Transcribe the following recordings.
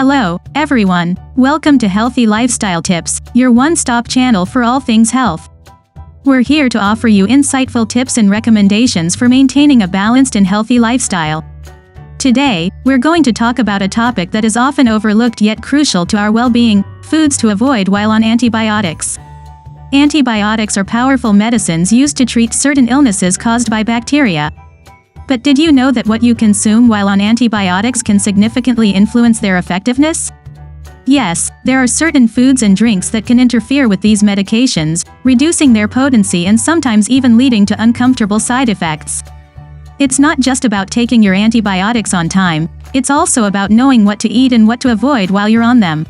Hello, everyone. Welcome to Healthy Lifestyle Tips, your one-stop channel for all things health. We're here to offer you insightful tips and recommendations for maintaining a balanced and healthy lifestyle. Today, we're going to talk about a topic that is often overlooked yet crucial to our well-being: foods to avoid while on antibiotics. Antibiotics are powerful medicines used to treat certain illnesses caused by bacteria. But did you know that what you consume while on antibiotics can significantly influence their effectiveness? Yes, there are certain foods and drinks that can interfere with these medications, reducing their potency and sometimes even leading to uncomfortable side effects. It's not just about taking your antibiotics on time, it's also about knowing what to eat and what to avoid while you're on them.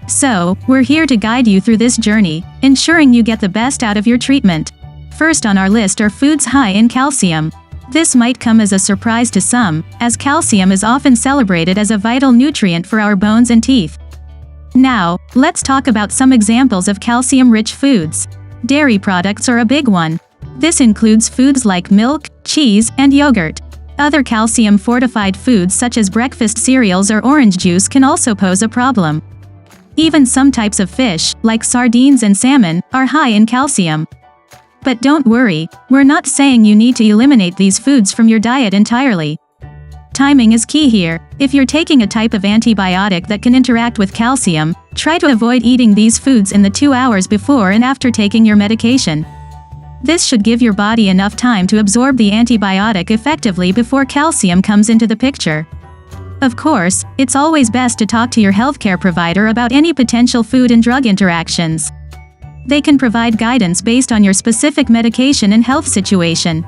So, we're here to guide you through this journey, ensuring you get the best out of your treatment. First on our list are foods high in calcium. This might come as a surprise to some, as calcium is often celebrated as a vital nutrient for our bones and teeth. Now, let's talk about some examples of calcium-rich foods. Dairy products are a big one. This includes foods like milk, cheese, and yogurt. Other calcium-fortified foods such as breakfast cereals or orange juice can also pose a problem. Even some types of fish, like sardines and salmon, are high in calcium. But don't worry, we're not saying you need to eliminate these foods from your diet entirely. Timing is key here. If you're taking a type of antibiotic that can interact with calcium, try to avoid eating these foods in the 2 hours before and after taking your medication. This should give your body enough time to absorb the antibiotic effectively before calcium comes into the picture. Of course, it's always best to talk to your healthcare provider about any potential food and drug interactions. They can provide guidance based on your specific medication and health situation.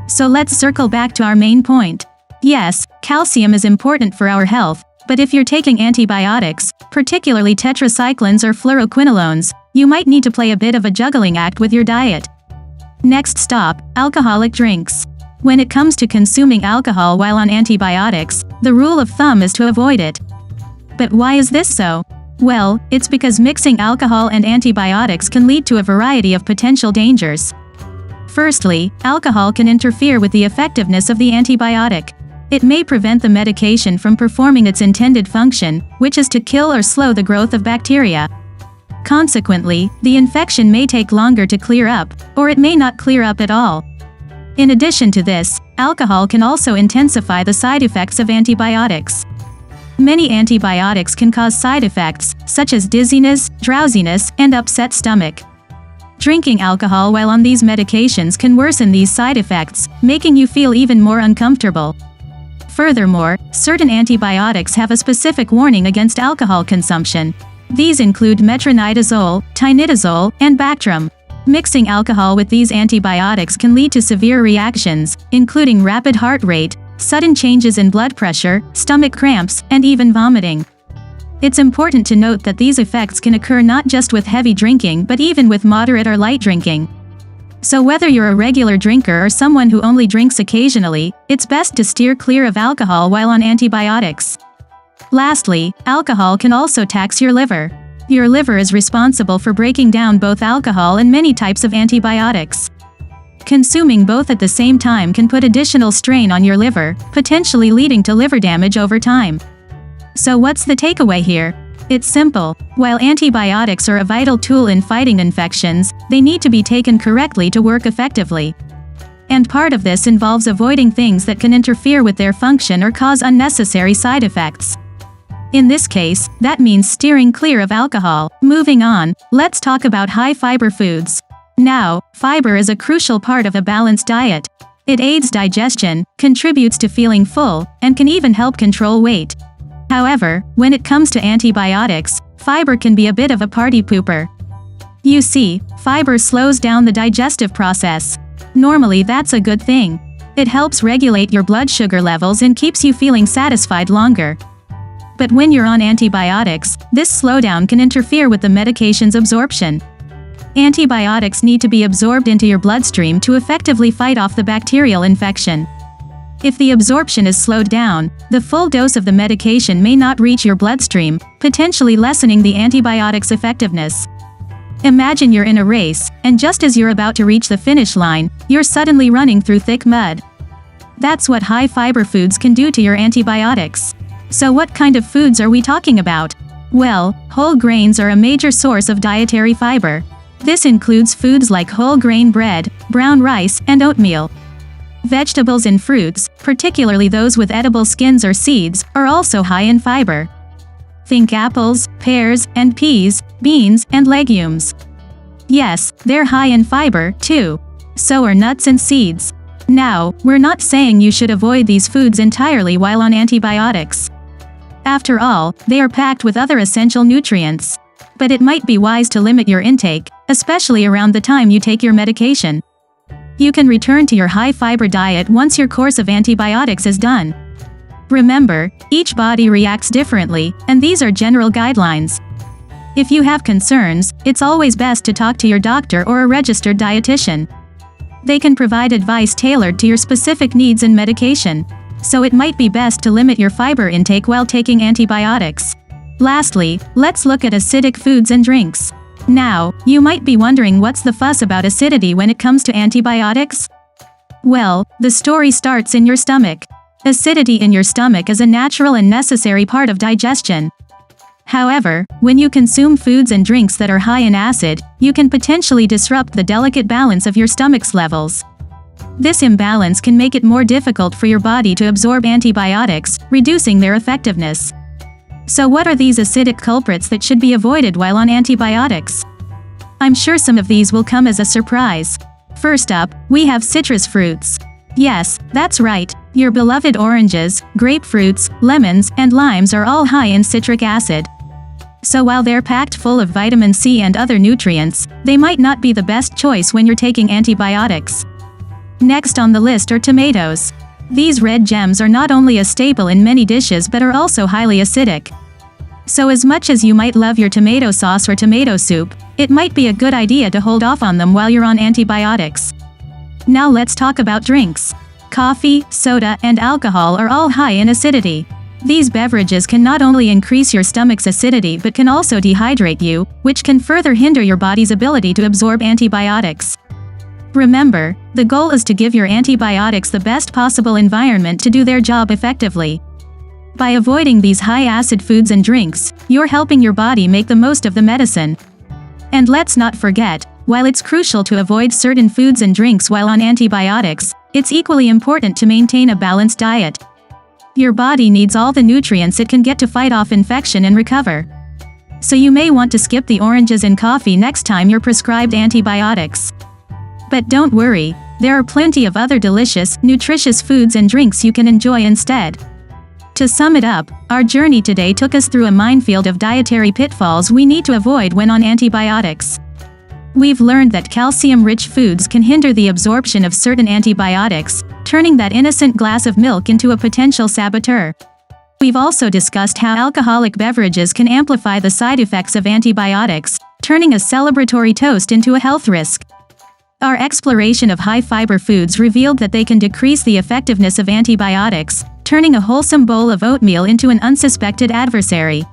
So let's circle back to our main point. Yes, calcium is important for our health, but if you're taking antibiotics, particularly tetracyclines or fluoroquinolones, you might need to play a bit of a juggling act with your diet. Next stop, alcoholic drinks. When it comes to consuming alcohol while on antibiotics, the rule of thumb is to avoid it. But why is this so? Well, it's because mixing alcohol and antibiotics can lead to a variety of potential dangers. Firstly, alcohol can interfere with the effectiveness of the antibiotic. It may prevent the medication from performing its intended function, which is to kill or slow the growth of bacteria. Consequently, the infection may take longer to clear up, or it may not clear up at all. In addition to this, alcohol can also intensify the side effects of antibiotics. Many antibiotics can cause side effects, such as dizziness, drowsiness, and upset stomach. Drinking alcohol while on these medications can worsen these side effects, making you feel even more uncomfortable. Furthermore, certain antibiotics have a specific warning against alcohol consumption. These include metronidazole, tinidazole, and Bactrim. Mixing alcohol with these antibiotics can lead to severe reactions, including rapid heart rate, sudden changes in blood pressure, stomach cramps, and even vomiting. It's important to note that these effects can occur not just with heavy drinking but even with moderate or light drinking. So whether you're a regular drinker or someone who only drinks occasionally, it's best to steer clear of alcohol while on antibiotics. Lastly, alcohol can also tax your liver. Your liver is responsible for breaking down both alcohol and many types of antibiotics. Consuming both at the same time can put additional strain on your liver, potentially leading to liver damage over time. So what's the takeaway here? It's simple. While antibiotics are a vital tool in fighting infections, they need to be taken correctly to work effectively. And part of this involves avoiding things that can interfere with their function or cause unnecessary side effects. In this case, that means steering clear of alcohol. Moving on, let's talk about high-fiber foods. Now, fiber is a crucial part of a balanced diet. It aids digestion, contributes to feeling full, and can even help control weight. However, when it comes to antibiotics, fiber can be a bit of a party pooper. You see, fiber slows down the digestive process. Normally that's a good thing. It helps regulate your blood sugar levels and keeps you feeling satisfied longer. But when you're on antibiotics, this slowdown can interfere with the medication's absorption. Antibiotics need to be absorbed into your bloodstream to effectively fight off the bacterial infection. If the absorption is slowed down, the full dose of the medication may not reach your bloodstream, potentially lessening the antibiotic's effectiveness. Imagine you're in a race, and just as you're about to reach the finish line, you're suddenly running through thick mud. That's what high-fiber foods can do to your antibiotics. So what kind of foods are we talking about? Well, whole grains are a major source of dietary fiber. This includes foods like whole grain bread, brown rice, and oatmeal. Vegetables and fruits, particularly those with edible skins or seeds, are also high in fiber. Think apples, pears, and peas, beans, and legumes. Yes, they're high in fiber, too. So are nuts and seeds. Now, we're not saying you should avoid these foods entirely while on antibiotics. After all, they are packed with other essential nutrients. But it might be wise to limit your intake, especially around the time you take your medication. You can return to your high-fiber diet once your course of antibiotics is done. Remember, each body reacts differently, and these are general guidelines. If you have concerns, it's always best to talk to your doctor or a registered dietitian. They can provide advice tailored to your specific needs and medication. So it might be best to limit your fiber intake while taking antibiotics. Lastly, let's look at acidic foods and drinks. Now, you might be wondering what's the fuss about acidity when it comes to antibiotics? Well, the story starts in your stomach. Acidity in your stomach is a natural and necessary part of digestion. However, when you consume foods and drinks that are high in acid, you can potentially disrupt the delicate balance of your stomach's levels. This imbalance can make it more difficult for your body to absorb antibiotics, reducing their effectiveness. So what are these acidic culprits that should be avoided while on antibiotics? I'm sure some of these will come as a surprise. First up, we have citrus fruits. Yes, that's right. Your beloved oranges, grapefruits, lemons, and limes are all high in citric acid. So while they're packed full of vitamin C and other nutrients, they might not be the best choice when you're taking antibiotics. Next on the list are tomatoes. These red gems are not only a staple in many dishes but are also highly acidic. So as much as you might love your tomato sauce or tomato soup, it might be a good idea to hold off on them while you're on antibiotics. Now let's talk about drinks. Coffee, soda, and alcohol are all high in acidity. These beverages can not only increase your stomach's acidity but can also dehydrate you, which can further hinder your body's ability to absorb antibiotics. Remember, the goal is to give your antibiotics the best possible environment to do their job effectively. By avoiding these high-acid foods and drinks, you're helping your body make the most of the medicine. And let's not forget, while it's crucial to avoid certain foods and drinks while on antibiotics, it's equally important to maintain a balanced diet. Your body needs all the nutrients it can get to fight off infection and recover. So you may want to skip the oranges and coffee next time you're prescribed antibiotics. But don't worry, there are plenty of other delicious, nutritious foods and drinks you can enjoy instead. To sum it up, our journey today took us through a minefield of dietary pitfalls we need to avoid when on antibiotics. We've learned that calcium-rich foods can hinder the absorption of certain antibiotics, turning that innocent glass of milk into a potential saboteur. We've also discussed how alcoholic beverages can amplify the side effects of antibiotics, turning a celebratory toast into a health risk. Our exploration of high-fiber foods revealed that they can decrease the effectiveness of antibiotics, turning a wholesome bowl of oatmeal into an unsuspected adversary.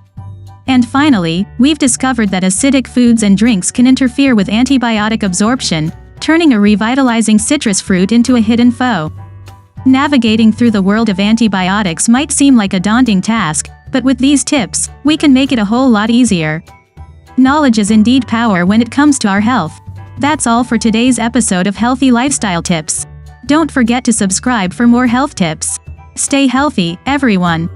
And finally, we've discovered that acidic foods and drinks can interfere with antibiotic absorption, turning a revitalizing citrus fruit into a hidden foe. Navigating through the world of antibiotics might seem like a daunting task, but with these tips, we can make it a whole lot easier. Knowledge is indeed power when it comes to our health. That's all for today's episode of Healthy Lifestyle Tips. Don't forget to subscribe for more health tips. Stay healthy, everyone.